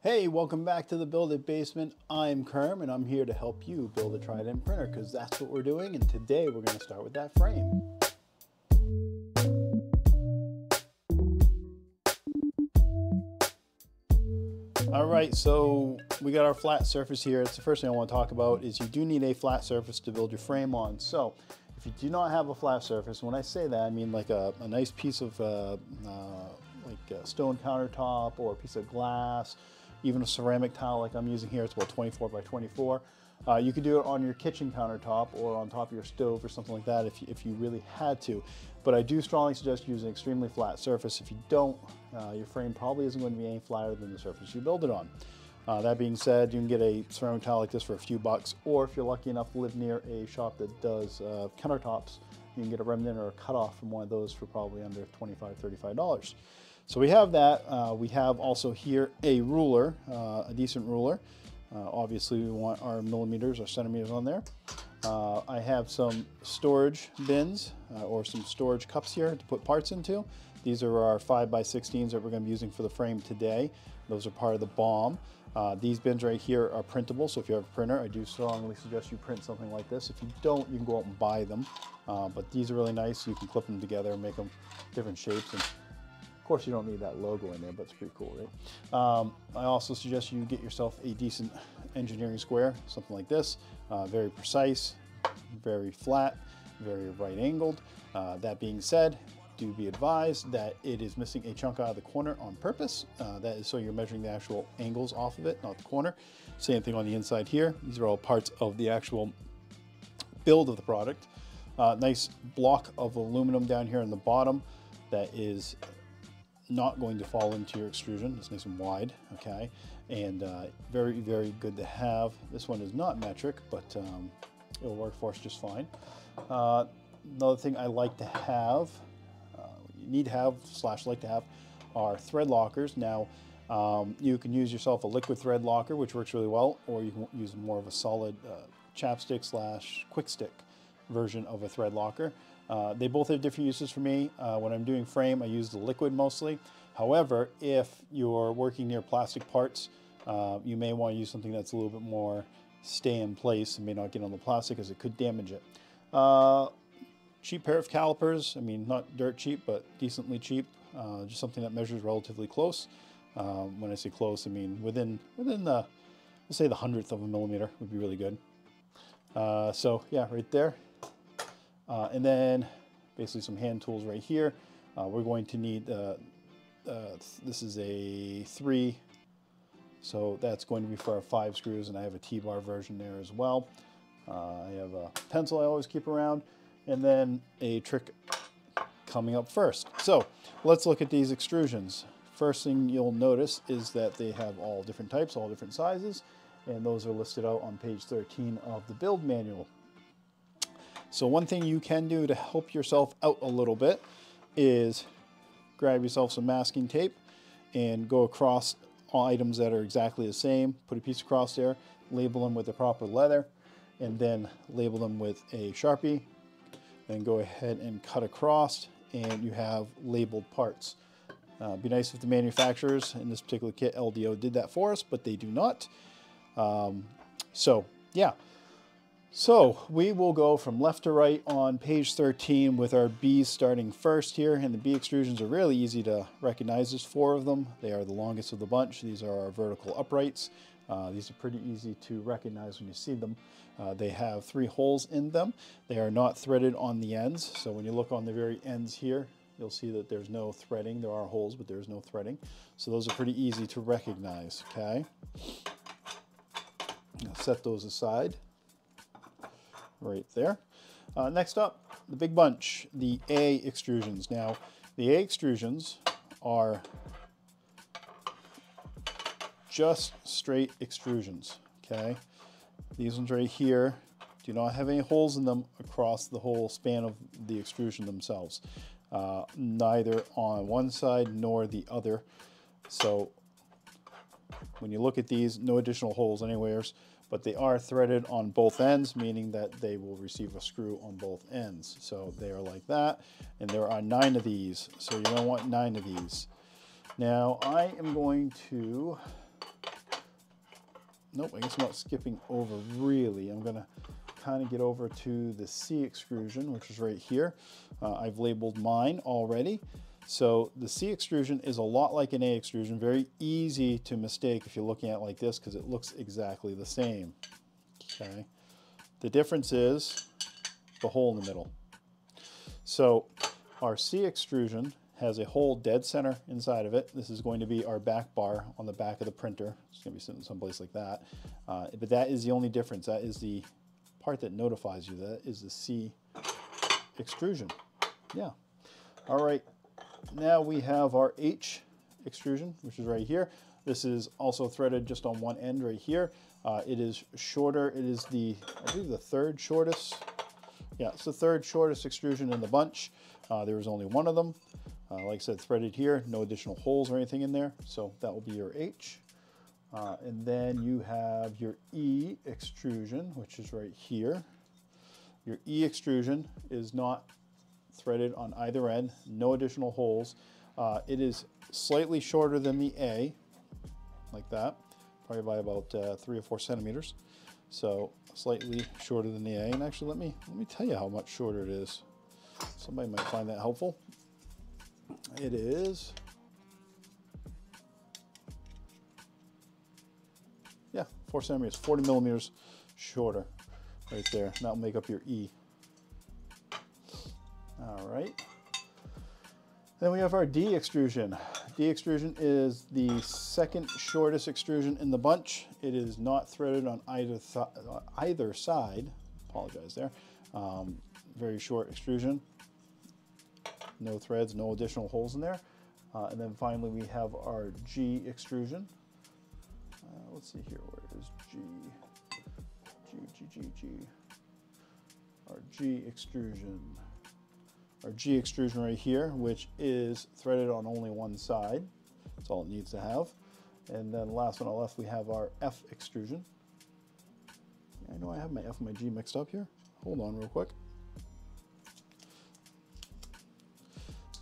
Hey, welcome back to the Build It Basement. I'm Kerm and I'm here to help you build a Trident printer because that's what we're doing, and today we're going to start with that frame. All right, so we got our flat surface here. It's the first thing I want to talk about is you do need a flat surface to build your frame on. So if you do not have a flat surface, when I say that, I mean like a nice piece of like a stone countertop or a piece of glass, even a ceramic tile like I'm using here. It's about 24 by 24. You could do it on your kitchen countertop or on top of your stove or something like that if you really had to. But I do strongly suggest using an extremely flat surface. If you don't, your frame probably isn't going to be any flatter than the surface you build it on. That being said, you can get a ceramic tile like this for a few bucks, or if you're lucky enough to live near a shop that does countertops, you can get a remnant or a cutoff from one of those for probably under $25, $35. So we have that. We have also here a ruler, a decent ruler. Obviously we want our millimeters or centimeters on there. I have some storage bins or some storage cups here to put parts into. These are our 5x16s that we're going to be using for the frame today. Those are part of the BOM. These bins right here are printable, so if you have a printer, I do strongly suggest you print something like this. If you don't, you can go out and buy them. But these are really nice. You can clip them together and make them different shapes. And of course, you don't need that logo in there, but it's pretty cool, right? I also suggest you get yourself a decent engineering square, something like this. Very precise, very flat, very right angled. That being said, do be advised that it is missing a chunk out of the corner on purpose. That is so you're measuring the actual angles off of it, not the corner. Same thing on the inside here. These are all parts of the actual build of the product. Nice block of aluminum down here in the bottom that is not going to fall into your extrusion. It's nice and wide, okay? And very, very good to have. This one is not metric, but it'll work for us just fine. Another thing I like to have, you need to have / like to have, are thread lockers. Now, you can use yourself a liquid thread locker, which works really well, or you can use more of a solid chapstick / quick stick version of a thread locker. They both have different uses for me. When I'm doing frame, I use the liquid mostly. However, if you're working near plastic parts, you may want to use something that's a little bit more stay in place and may not get on the plastic as it could damage it. Cheap pair of calipers, I mean, not dirt cheap, but decently cheap. Just something that measures relatively close. When I say close, I mean within the, let's say the 100th of a millimeter would be really good. So yeah, right there. And then basically some hand tools right here. We're going to need, this is a 3, so that's going to be for our 5 screws, and I have a T-bar version there as well. I have a pencil I always keep around, and then a trick coming up first. So let's look at these extrusions. First thing you'll notice is that they have all different types, all different sizes, and those are listed out on page 13 of the build manual. So one thing you can do to help yourself out a little bit is grab yourself some masking tape and go across all items that are exactly the same. Put a piece across there, label them with the proper letter, and then label them with a Sharpie. Then go ahead and cut across, and you have labeled parts. Be nice if the manufacturers, in this particular kit, LDO, did that for us, but they do not. So yeah. So we will go from left to right on page 13 with our B's starting first here, and the B extrusions are really easy to recognize. There's 4 of them. They are the longest of the bunch. These are our vertical uprights. These are pretty easy to recognize when you see them. They have 3 holes in them. They are not threaded on the ends, so when you look on the very ends here, you'll see that there's no threading. There are holes, but there's no threading. So those are pretty easy to recognize, okay? I'll set those aside. Right there. Next up, the big bunch, the A extrusions. Now, the A extrusions are just straight extrusions, okay? These ones right here do not have any holes in them across the whole span of the extrusion themselves. Neither on one side nor the other. So when you look at these, no additional holes anywhere. But they are threaded on both ends, meaning that they will receive a screw on both ends. So they are like that, and there are 9 of these. So you're gonna want 9 of these. Now I am going to nope, I guess I'm not skipping over really. I'm gonna kind of get over to the C extrusion, which is right here. I've labeled mine already. So the C extrusion is a lot like an A extrusion, very easy to mistake if you're looking at it like this because it looks exactly the same. Okay. The difference is the hole in the middle. So our C extrusion has a hole dead center inside of it. This is going to be our back bar on the back of the printer. It's going to be sitting someplace like that. But that is the only difference. That is the part that notifies you. That is the C extrusion. Yeah. All right. Now we have our H extrusion, which is right here. This is also threaded just on one end right here. It is shorter. It is the, I believe, the third shortest. Yeah, it's the third shortest extrusion in the bunch. There is only one of them. Like I said, threaded here, no additional holes or anything in there. So that will be your H. And then you have your E extrusion, which is right here. Your E extrusion is not threaded on either end, no additional holes. It is slightly shorter than the A, like that, probably by about 3 or 4 centimeters. So slightly shorter than the A. And actually, let me tell you how much shorter it is. Somebody might find that helpful. It is, yeah, 4 centimeters, 40 millimeters shorter right there. And that'll make up your E. All right. Then we have our D extrusion. D extrusion is the second shortest extrusion in the bunch. It is not threaded on either side. Apologize there. Very short extrusion. No threads, no additional holes in there. And then finally we have our G extrusion. Let's see here, where is G? G. Our G extrusion. Our G extrusion right here, which is threaded on only one side. That's all it needs to have. And then last on the left, we have our F extrusion. I know I have my F and my G mixed up here. Hold on real quick.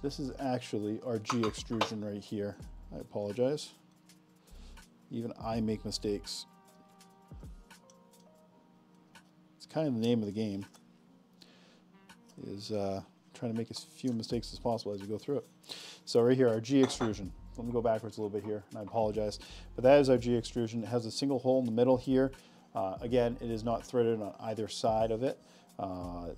This is actually our G extrusion right here. I apologize. Even I make mistakes. It's kind of the name of the game, is trying to make as few mistakes as possible as you go through it. So right here, our G extrusion. Let me go backwards a little bit here, and I apologize. But that is our G extrusion. It has a single hole in the middle here. Again, it is not threaded on either side of it.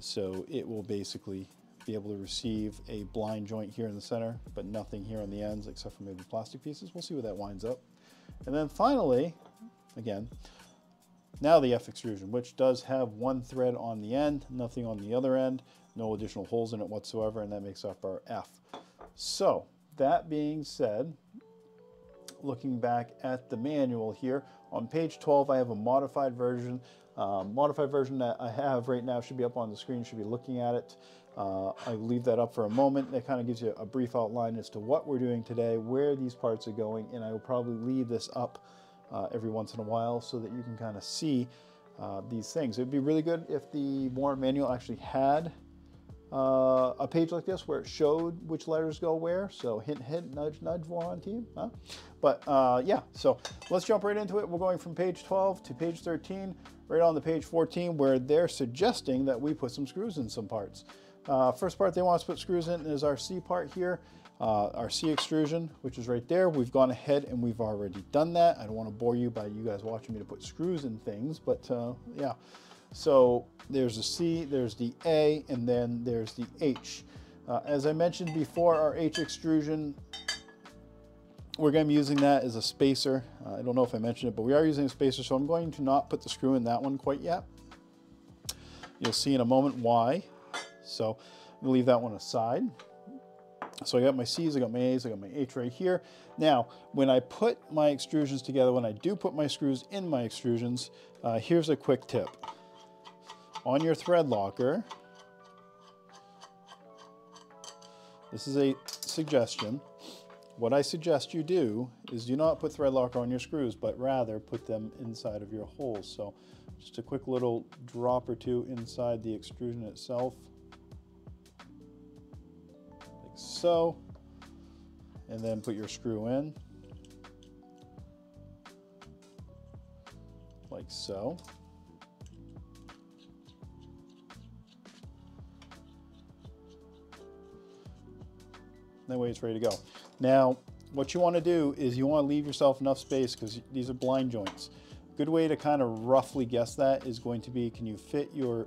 So it will basically be able to receive a blind joint here in the center, but nothing here on the ends except for maybe plastic pieces. We'll see where that winds up. And then finally, again, now the F extrusion, which does have one thread on the end, nothing on the other end, no additional holes in it whatsoever, and that makes up our F. So that being said, looking back at the manual here, on page 12 I have a modified version. Modified version that I have right now should be up on the screen, should be looking at it. I leave that up for a moment. That kind of gives you a brief outline as to what we're doing today, where these parts are going, and I will probably leave this up every once in a while so that you can kind of see these things. It would be really good if the Voron manual actually had a page like this where it showed which letters go where. So hint, hint, nudge, nudge, Voron team. Huh? But yeah, so let's jump right into it. We're going from page 12 to page 13, right on to page 14, where they're suggesting that we put some screws in some parts. First part they want us to put screws in is our C part here, our C extrusion, which is right there. We've gone ahead and we've already done that. I don't want to bore you by you guys watching me to put screws in things, but yeah. So there's the C, there's the A, and then there's the H. As I mentioned before, our H extrusion, we're going to be using that as a spacer. I don't know if I mentioned it, but we are using a spacer, so I'm going to not put the screw in that one quite yet. You'll see in a moment why. So I'm gonna leave that one aside. So I got my C's, I got my A's, I got my H right here. Now, when I put my extrusions together, when I do put my screws in my extrusions, here's a quick tip. On your Threadlocker, this is a suggestion. What I suggest you do is do not put Threadlocker on your screws, but rather put them inside of your holes. So just a quick little drop or two inside the extrusion itself. Like so. And then put your screw in. like so. That way it's ready to go. Now, what you want to do is you want to leave yourself enough space, because these are blind joints. Good way to kind of roughly guess that is going to be, can you fit your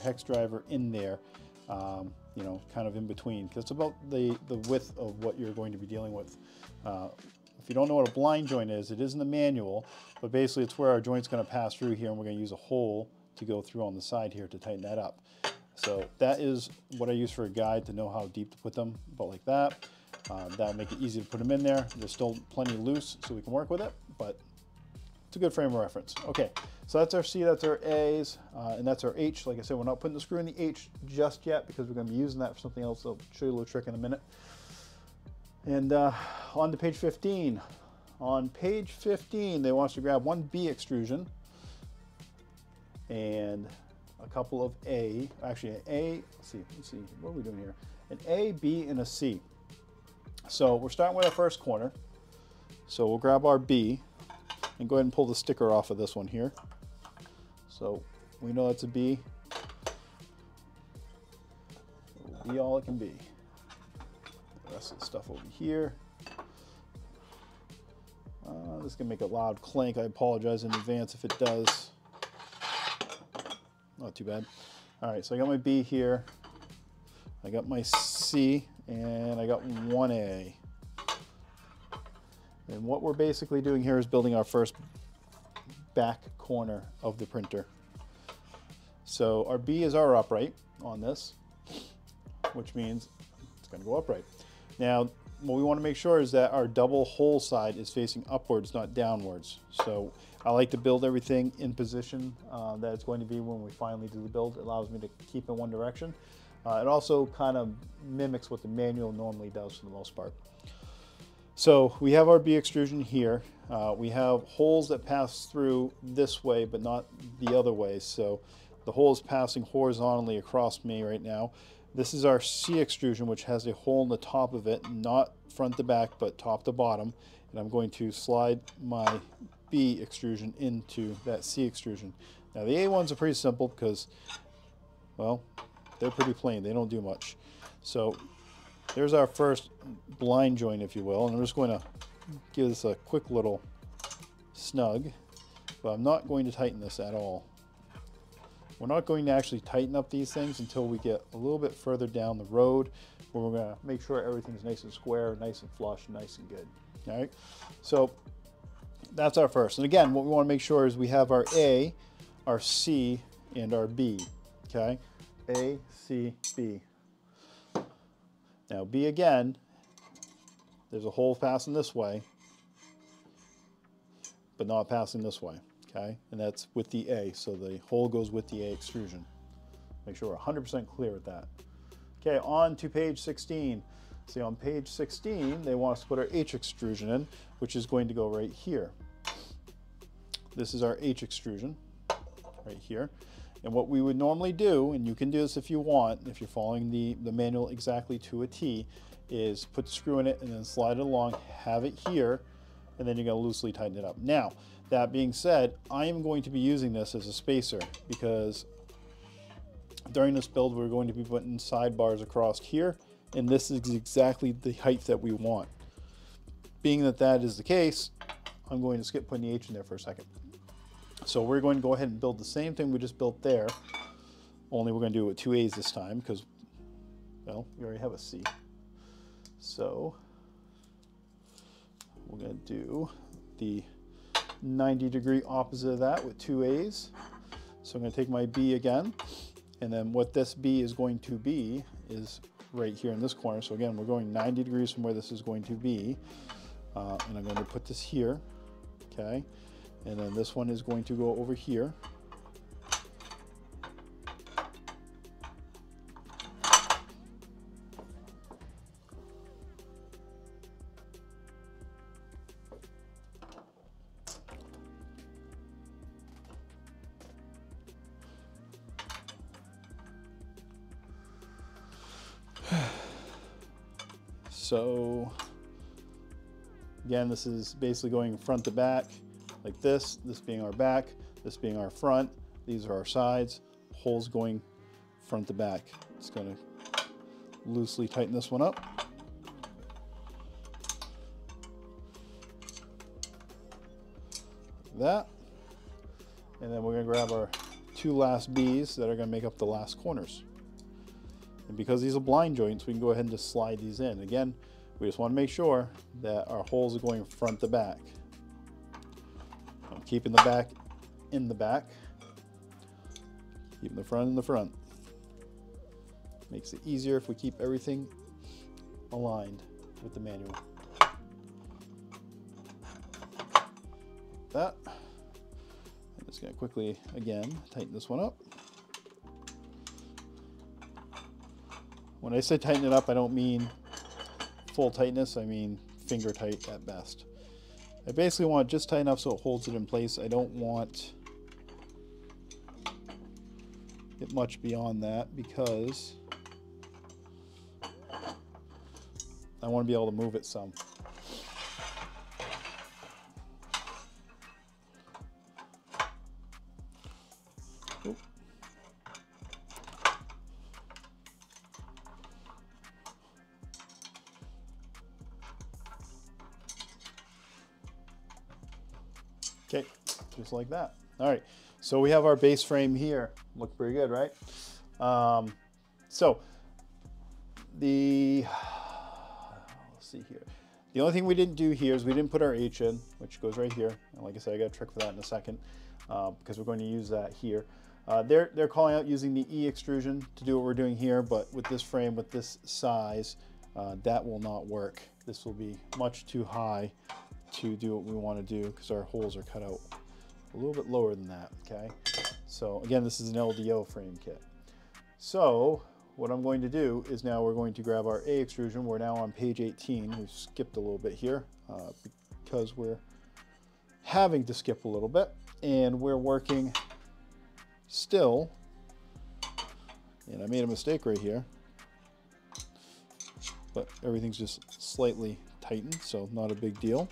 hex driver in there, you know, kind of in between, because it's about the width of what you're going to be dealing with. If you don't know what a blind joint is, it is in the manual, but basically it's where our joint's going to pass through here, and we're going to use a hole to go through on the side here to tighten that up. So that is what I use for a guide to know how deep to put them, about like that. That'll make it easy to put them in there. They're still plenty loose, so we can work with it, but it's a good frame of reference. Okay, so that's our C, that's our A's, and that's our H. Like I said, we're not putting the screw in the H just yet, because we're going to be using that for something else. I'll show you a little trick in a minute. And on to page 15. On page 15, they want us to grab one B extrusion and a couple of A, actually an A, let's see, what are we doing here? An A, B, and a C. So we're starting with our first corner. So we'll grab our B and go ahead and pull the sticker off of this one here. So we know it's a B. It'll be all it can be. The rest of the stuff over here. This is gonna make a loud clank. I apologize in advance if it does. Not too bad. All right, so I got my B here. I got my C, and I got one A. And what we're basically doing here is building our first back corner of the printer. So our B is our upright on this, which means it's going to go upright. Now, what we want to make sure is that our double hole side is facing upwards, not downwards. So I like to build everything in position that it's going to be when we finally do the build. It allows me to keep in one direction. It also kind of mimics what the manual normally does for the most part. So we have our B extrusion here. We have holes that pass through this way, but not the other way. So the hole is passing horizontally across me right now. This is our C extrusion, which has a hole in the top of it, not front to back, but top to bottom. And I'm going to slide my B extrusion into that C extrusion. Now the A ones are pretty simple because, well, they're pretty plain. They don't do much. So there's our first blind joint, if you will. And I'm just going to give this a quick little snug, but I'm not going to tighten this at all. We're not going to actually tighten up these things until we get a little bit further down the road, where we're going to make sure everything's nice and square, nice and flush, nice and good. All right, so that's our first. And again, what we want to make sure is we have our A, our C, and our B. Okay, A, C, B. Now B again, there's a hole passing this way, but not passing this way. Okay, and that's with the A, so the hole goes with the A extrusion. Make sure we're 100% clear with that. Okay, on to page 16. See, on page 16, they want us to put our H extrusion in, which is going to go right here. This is our H extrusion, right here. And what we would normally do, and you can do this if you want, if you're following the manual exactly to a T, is put the screw in it and then slide it along, have it here, and then you're going to loosely tighten it up. Now, that being said, I am going to be using this as a spacer, because during this build we're going to be putting sidebars across here, and this is exactly the height that we want. Being that that is the case, I'm going to skip putting the H in there for a second. So we're going to go ahead and build the same thing we just built there, only we're going to do it with two A's this time, because, well, we already have a C. So we're going to do the 90-degree opposite of that with two A's. So I'm going to take my B again, and then what this B is going to be is right here in this corner. So again, we're going 90 degrees from where this is going to be, and I'm going to put this here, okay, and then this one is going to go over here. So again, this is basically going front to back. like this being our back, this being our front. These are our sides, holes going front to back. It's going to loosely tighten this one up. Like that. And then we're going to grab our 2 last B's that are going to make up the last corners. And because these are blind joints, we can go ahead and just slide these in. Again, we just want to make sure that our holes are going front to back. I'm keeping the back in the back, keeping the front in the front. Makes it easier if we keep everything aligned with the manual. That. I'm just going to quickly, again, tighten this one up. When I say tighten it up, I don't mean full tightness, I mean finger tight at best. I basically want to just tighten up so it holds it in place. I don't want it much beyond that because I want to be able to move it some. Oop. Okay, just like that. All right, so we have our base frame here. Look pretty good, right? So let's see here. The only thing we didn't do here is we didn't put our H in, which goes right here. And like I said, I got a trick for that in a second because we're going to use that here. They're calling out using the E extrusion to do what we're doing here, but with this frame, with this size, that will not work. This will be much too high to do what we want to do because our holes are cut out a little bit lower than that, okay? So again, this is an LDO frame kit. So what I'm going to do is now we're going to grab our A extrusion. We're now on page 18. We've skipped a little bit here because we're having to skip a little bit, and we're working still, and I made a mistake right here, but everything's just slightly tightened, so not a big deal.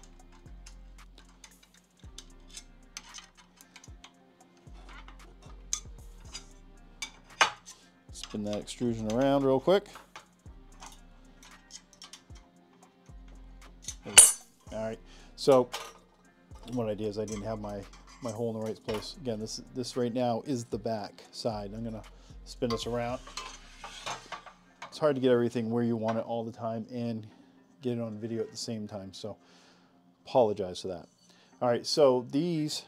Spin that extrusion around real quick. All right, so what I did is I didn't have my hole in the right place. Again, this right now is the back side. I'm gonna spin this around. It's hard to get everything where you want it all the time and get it on video at the same time, so apologize for that. All right, so these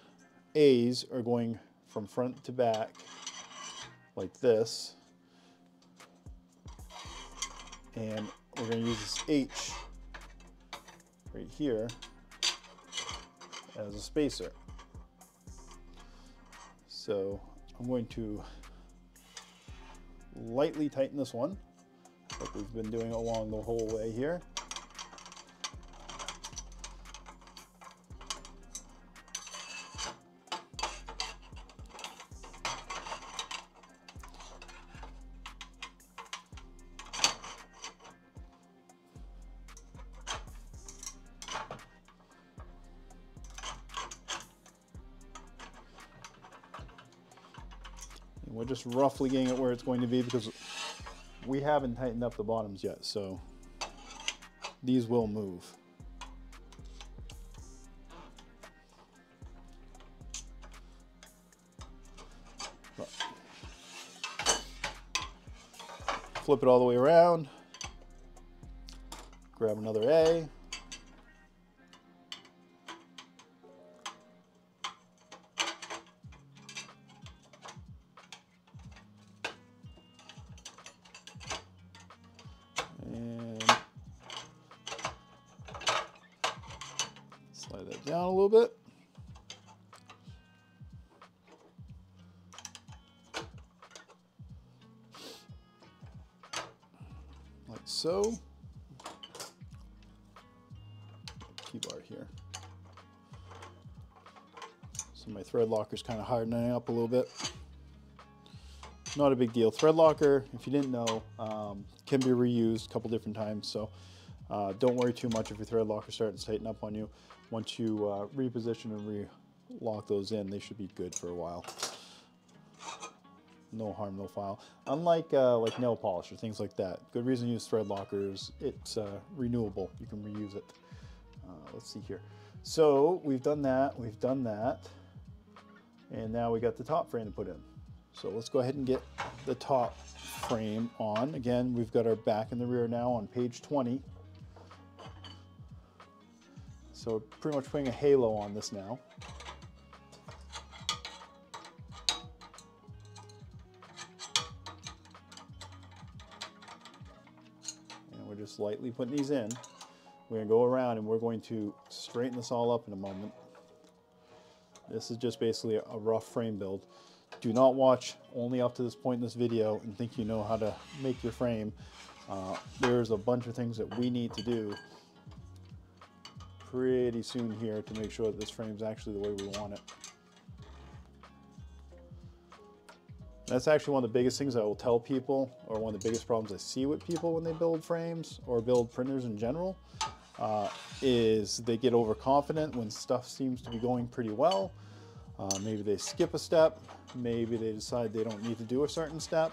A's are going from front to back like this, and we're going to use this H right here as a spacer. So I'm going to lightly tighten this one, like we've been doing along the whole way here. We're just roughly getting it where it's going to be because we haven't tightened up the bottoms yet, so these will move. Flip it all the way around, grab another A. Slide that down a little bit. Like so. Key bar here. So my thread locker is kind of hardening up a little bit. Not a big deal. Threadlocker, if you didn't know, can be reused a couple different times, so don't worry too much if your Threadlocker starts to tighten up on you. Once you reposition and lock those in. They should be good for a while. No harm, no foul. Unlike like nail polish or things like that. Good reason to use Threadlocker. It's renewable. You can reuse it. Let's see here. So we've done that. We've done that. And now we got the top frame to put in. So let's go ahead and get the top frame on. Again, we've got our back and the rear now on page 20. So pretty much putting a halo on this now. And we're just lightly putting these in. We're going to go around and we're going to straighten this all up in a moment. This is just basically a rough frame build. Do not watch only up to this point in this video and think you know how to make your frame. There's a bunch of things that we need to do pretty soon here to make sure that this frame is actually the way we want it. That's actually one of the biggest things I will tell people, or one of the biggest problems I see with people when they build frames or build printers in general, is they get overconfident when stuff seems to be going pretty well. Maybe they skip a step, maybe they decide they don't need to do a certain step,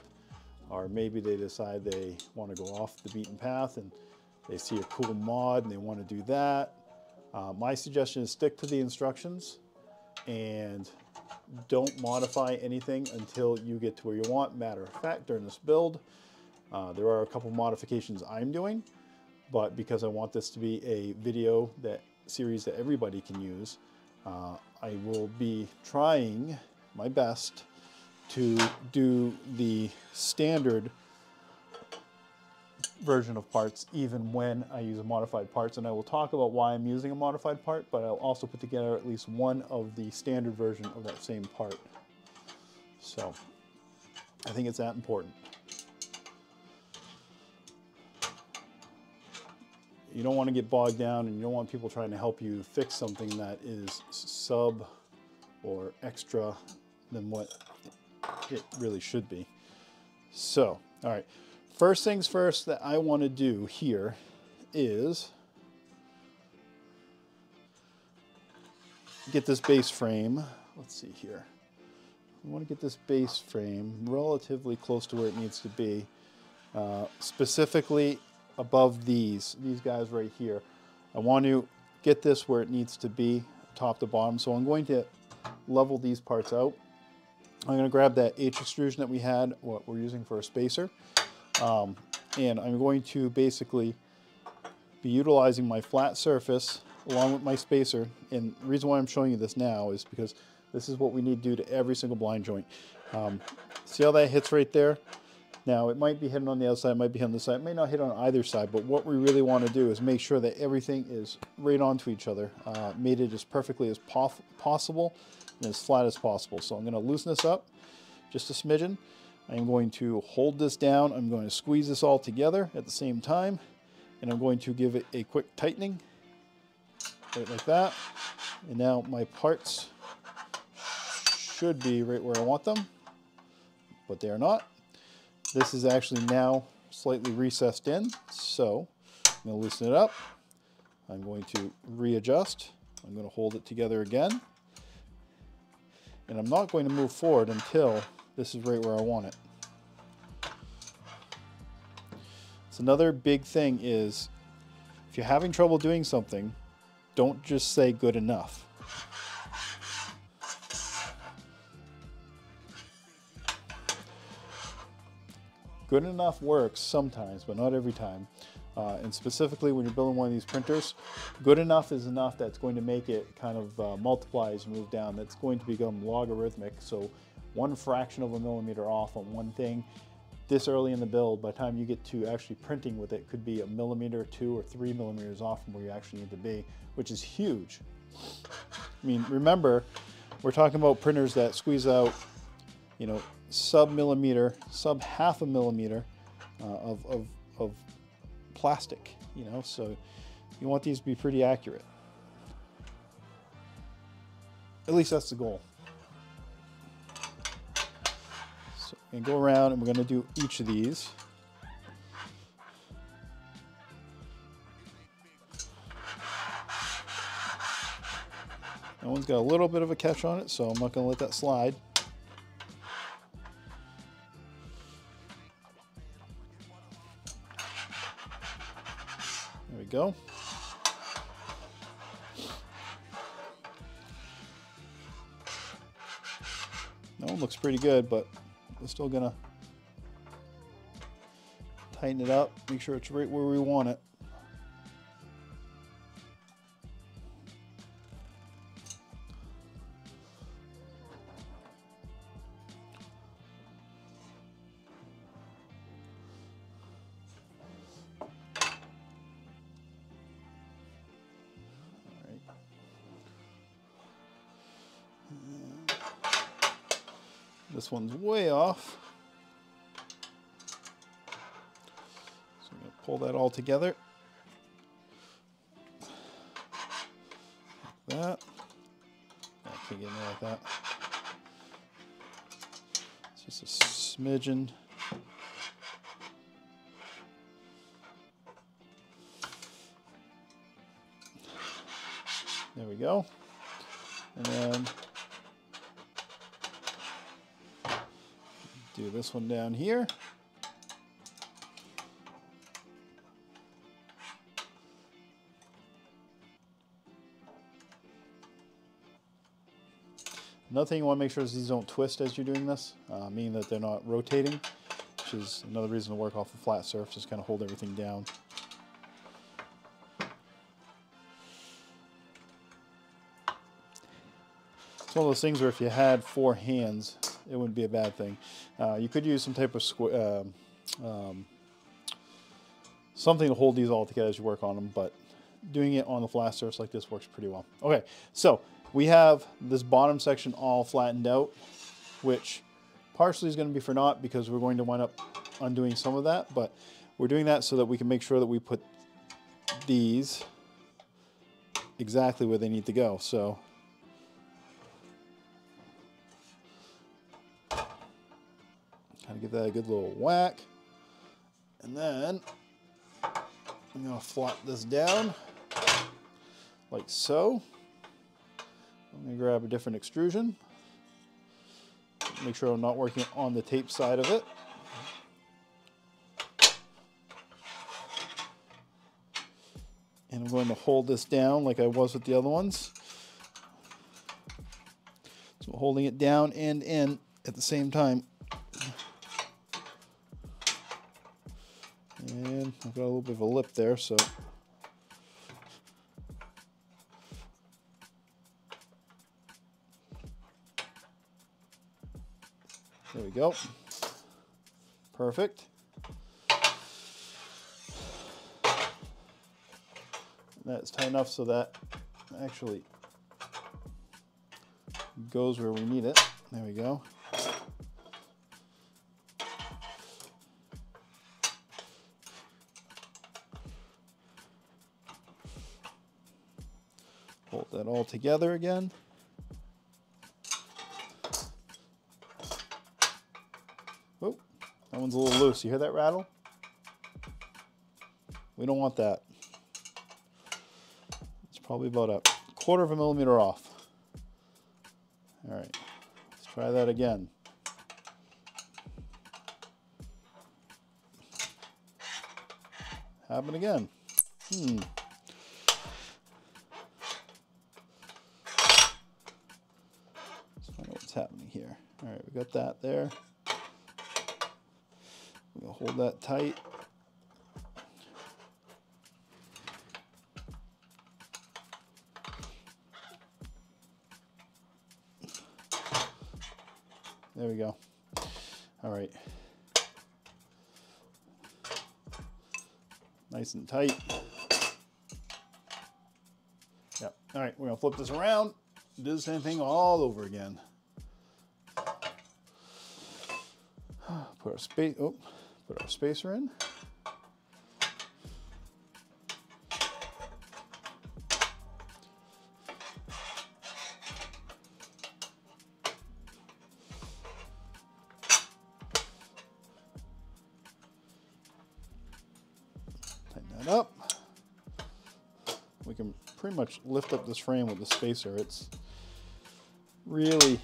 or maybe they decide they want to go off the beaten path and they see a cool mod and they want to do that. My suggestion is stick to the instructions and don't modify anything until you get to where you want. Matter of fact, during this build, there are a couple modifications I'm doing, but because I want this to be a video series that everybody can use, I will be trying my best to do the standard version of parts even when I use modified parts, and I will talk about why I'm using a modified part, but I'll also put together at least one of the standard version of that same part. So I think it's that important. You don't want to get bogged down, and you don't want people trying to help you fix something that is sub or extra than what it really should be. So, all right. First things first that I want to do here is get this base frame. Let's see here. I want to get this base frame relatively close to where it needs to be, specifically above these guys right here. I want to get this where it needs to be, top to bottom. So I'm going to level these parts out. I'm going to grab that H extrusion that we had, what we're using for a spacer. And I'm going to basically be utilizing my flat surface along with my spacer. And the reason why I'm showing you this now is because this is what we need to do to every single blind joint. See how that hits right there? Now it might be hitting on the outside, it might be on the side, it may not hit on either side, but what we really want to do is make sure that everything is right onto each other, made it as perfectly as possible and as flat as possible. So I'm going to loosen this up just a smidgen. I'm going to hold this down, I'm going to squeeze this all together at the same time, and I'm going to give it a quick tightening, right like that. And now my parts should be right where I want them, but they are not. This is actually now slightly recessed in, so I'm going to loosen it up. I'm going to readjust. I'm going to hold it together again. And I'm not going to move forward until this is right where I want it. So another big thing is, if you're having trouble doing something, don't just say good enough. Good enough works sometimes, but not every time. And specifically when you're building one of these printers, good enough is enough that's going to make it kind of multiply as you move down. That's going to become logarithmic. So one fraction of a millimeter off on one thing this early in the build, by the time you get to actually printing with it, could be a millimeter, 2 or 3 millimeters off from where you actually need to be, which is huge. I mean, remember, we're talking about printers that squeeze out, you know, sub-millimeter, sub-half a millimeter of plastic, you know, so you want these to be pretty accurate. At least that's the goal. So we're going to go around and we're going to do each of these. That one's got a little bit of a catch on it, so I'm not going to let that slide. There we go. That one looks pretty good, but we're still going to tighten it up, make sure it's right where we want it. This one's way off. So I'm going to pull that all together. Like that. I can't get in there like that. It's just a smidgen. There we go. And then do this one down here. Another thing you want to make sure is these don't twist as you're doing this, meaning that they're not rotating, which is another reason to work off a flat surface, just kind of hold everything down. It's one of those things where if you had 4 hands, it wouldn't be a bad thing. You could use some type of something to hold these all together as you work on them, but doing it on the flat surface like this works pretty well. Okay, so we have this bottom section all flattened out, which partially is going to be for naught because we're going to wind up undoing some of that, but we're doing that so that we can make sure that we put these exactly where they need to go. So kind of give that a good little whack, and then I'm going to flat this down like so. I'm going to grab a different extrusion, make sure I'm not working on the tape side of it. And I'm going to hold this down like I was with the other ones. So I'm holding it down and in at the same time. And I've got a little bit of a lip there, so there we go. Perfect. That's tight enough so that actually goes where we need it. There we go. Hold that all together again. Oh, that one's a little loose. You hear that rattle? We don't want that. It's probably about a 1/4 millimeter off. All right, let's try that again. Happen again. Happening here. All right, we got that there. We're gonna hold that tight. There we go. All right. Nice and tight. Yep. All right, we're gonna flip this around, do the same thing all over again. Put our spacer in. Tighten that up. We can pretty much lift up this frame with the spacer. It's really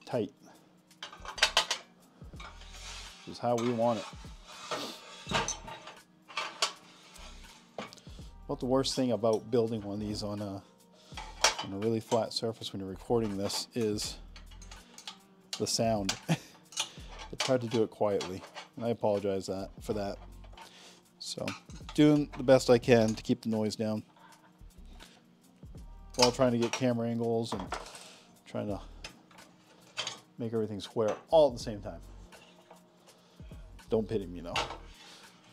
tight. This is how we want it. Well, the worst thing about building one of these on a really flat surface when you're recording this is the sound. It's hard to do it quietly, and I apologize for that. So, doing the best I can to keep the noise down while trying to get camera angles and trying to make everything square all at the same time. Don't pity me, though.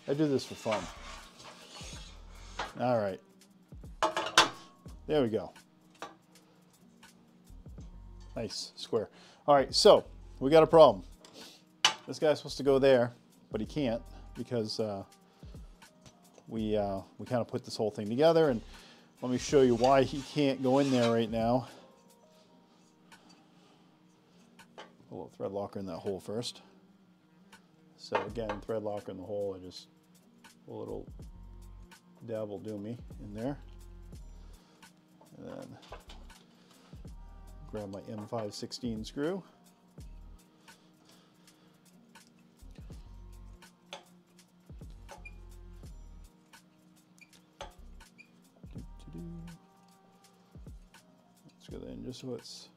I do this for fun. All right. There we go. Nice, square. All right, so we got a problem. This guy's supposed to go there, but he can't because we kind of put this whole thing together, and let me show you why he can't go in there right now. A little thread locker in that hole first. So again, thread locker in the hole, I just a little dab will do me in there. And then grab my M516 screw. Let's go in just so it's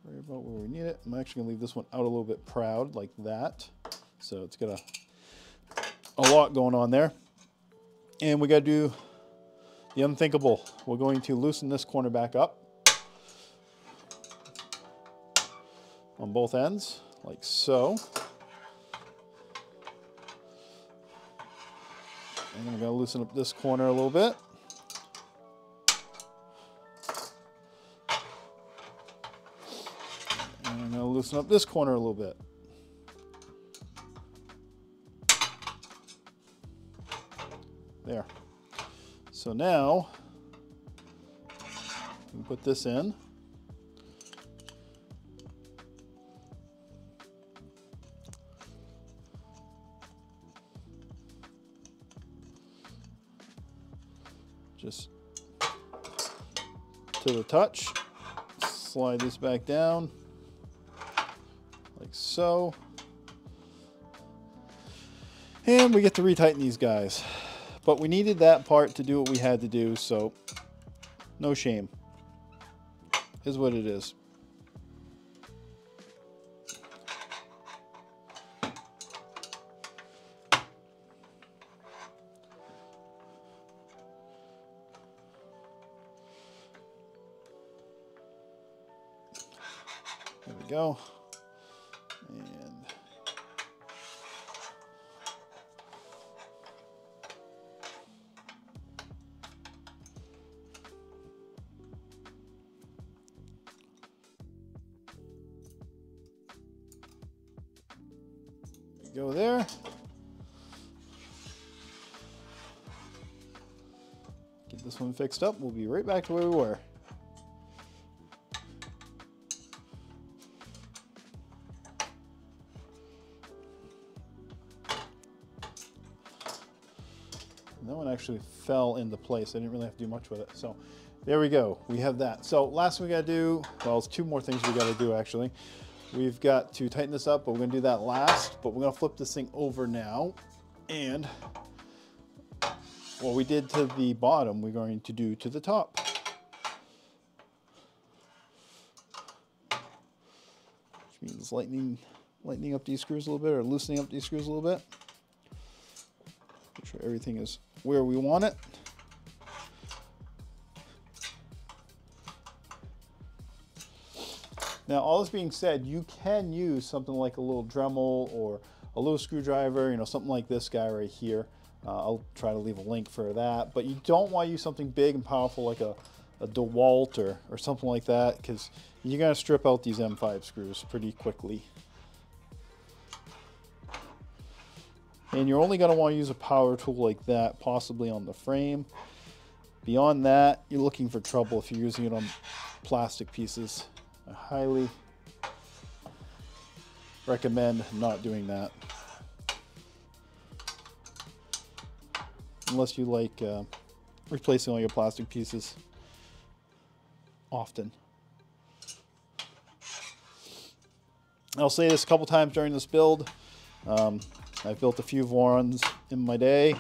right about where we need it. I'm actually gonna leave this one out a little bit proud like that. So it's got a lot going on there. And we gotta do the unthinkable. We're going to loosen this corner back up on both ends, like so. And I'm gonna loosen up this corner a little bit. And I'm gonna loosen up this corner a little bit. There. So now, we can put this in. Just to the touch. Slide this back down, like so. And we get to retighten these guys. But we needed that part to do what we had to do, so no shame. Is what it is. There we go. And go there. Get this one fixed up. We'll be right back to where we were. And that one actually fell into place. I didn't really have to do much with it. So there we go. We have that. So last thing we got to do, well, there's two more things we got to do actually. We've got to tighten this up, but we're going to do that last. But we're going to flip this thing over now. And what we did to the bottom, we're going to do to the top. Which means lightening up these screws a little bit, or loosening up these screws a little bit. Make sure everything is where we want it. Now, all this being said, you can use something like a little Dremel or a little screwdriver, you know, something like this guy right here. I'll try to leave a link for that, but you don't want to use something big and powerful like a DeWalt or something like that, because you're going to strip out these M5 screws pretty quickly. And you're only going to want to use a power tool like that, possibly on the frame. Beyond that, you're looking for trouble if you're using it on plastic pieces. I highly recommend not doing that. Unless you like replacing all your plastic pieces often. I'll say this a couple times during this build. I've built a few Vorons in my day,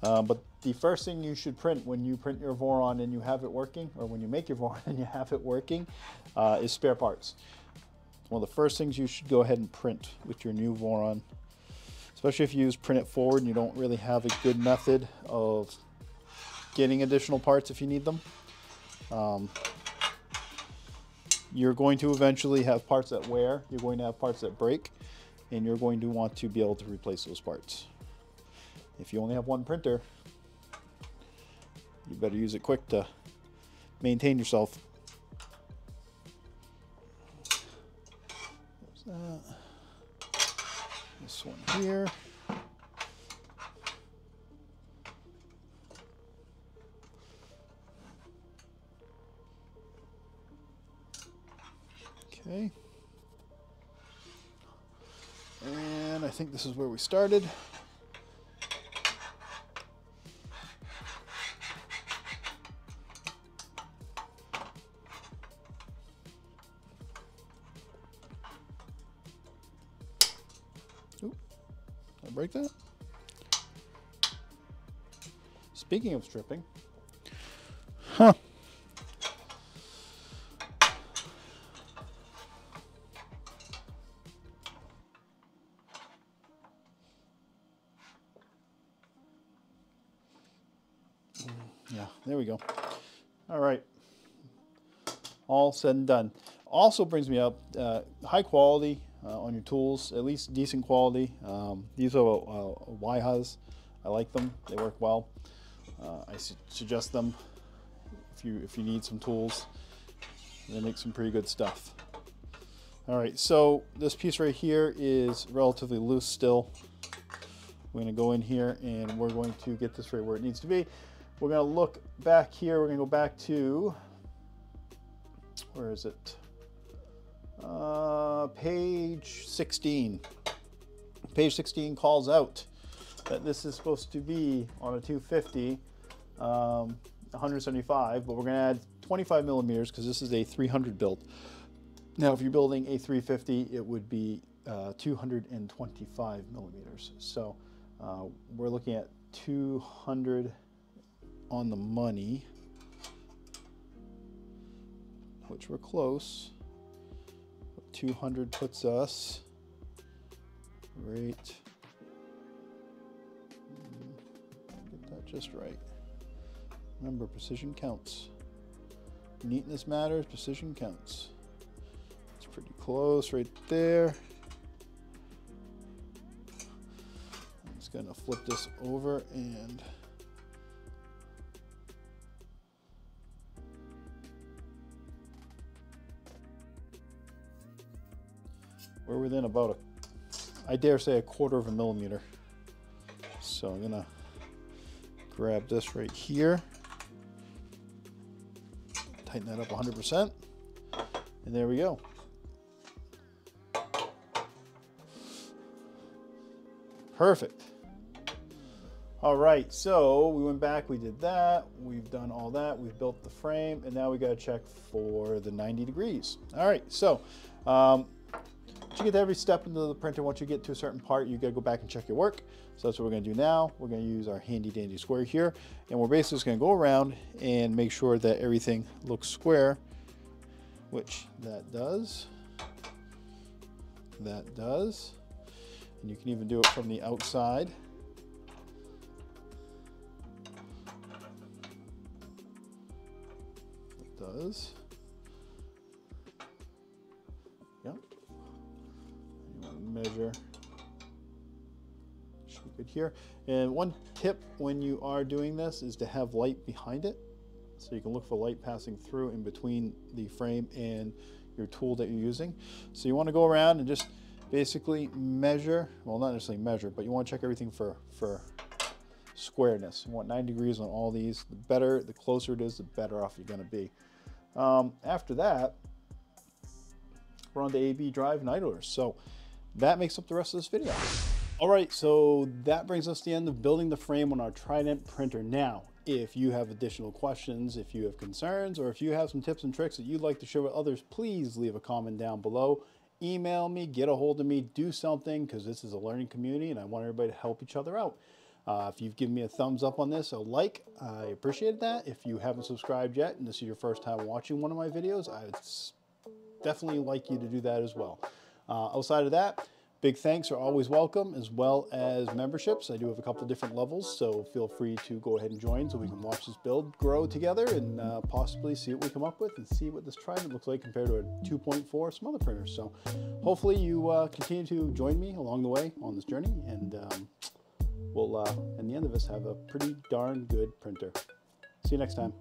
but the first thing you should print when you print your Voron and you have it working, or when you make your Voron and you have it working, is spare parts. One of the first things you should go ahead and print with your new Voron, especially if you use print it forward and you don't really have a good method of getting additional parts if you need them. You're going to eventually have parts that wear, you're going to have parts that break, and you're going to want to be able to replace those parts. If you only have one printer, you better use it quick to maintain yourself. There's that. This one here. Okay. And I think this is where we started. Oop, did I break that? Speaking of stripping, huh. Yeah, there we go. All right, all said and done. Also brings me up high quality on your tools, at least decent quality. These are YHAs. I like them. They work well. I suggest them if you need some tools. They make some pretty good stuff. All right, so this piece right here is relatively loose still. We're going to go in here and we're going to get this right where it needs to be. We're going to look back here. We're going to go back to, where is it? Page 16. Page 16 calls out that this is supposed to be on a 250, 175, but we're going to add 25 millimeters because this is a 300 build. Now, if you're building a 350, it would be 225 millimeters. So we're looking at 200 on the money, which we're close. 200 puts us right, get that just right. Remember, precision counts. Neatness matters, precision counts. It's pretty close right there. I'm just gonna flip this over and we're within about I dare say a quarter of a millimeter. So I'm gonna grab this right here, tighten that up 100%, and there we go. Perfect. All right, so we went back, we did that, we've done all that, we've built the frame, and now we gotta check for the 90 degrees. All right, so once you get every step into the printer, once you get to a certain part, you gotta go back and check your work. So that's what we're gonna do now. We're gonna use our handy dandy square here, and we're basically just gonna go around and make sure that everything looks square, which that does. That does. And you can even do it from the outside. It does. Yep. You want to measure. Should be good here. And one tip when you are doing this is to have light behind it. So you can look for light passing through in between the frame and your tool that you're using. So you want to go around and just basically measure, well, not necessarily measure, but you want to check everything for squareness. You want 90 degrees on all these. The better, the closer it is, the better off you're going to be. After that, we're on the AB drive and idlers. So that makes up the rest of this video. All right, so that brings us to the end of building the frame on our Trident printer. Now, if you have additional questions, if you have concerns, or if you have some tips and tricks that you'd like to share with others, please leave a comment down below. email me, get a hold of me, do something, because this is a learning community and I want everybody to help each other out. If you've given me a thumbs up on this, a like, I appreciate that. If you haven't subscribed yet and this is your first time watching one of my videos, I would definitely like you to do that as well. Outside of that, big thanks are always welcome, as well as memberships. I do have a couple different levels, so feel free to go ahead and join so we can watch this build grow together and possibly see what we come up with and see what this Trident looks like compared to a 2.4 some other printers. So hopefully you continue to join me along the way on this journey, and we'll, in the end of this, have a pretty darn good printer. See you next time.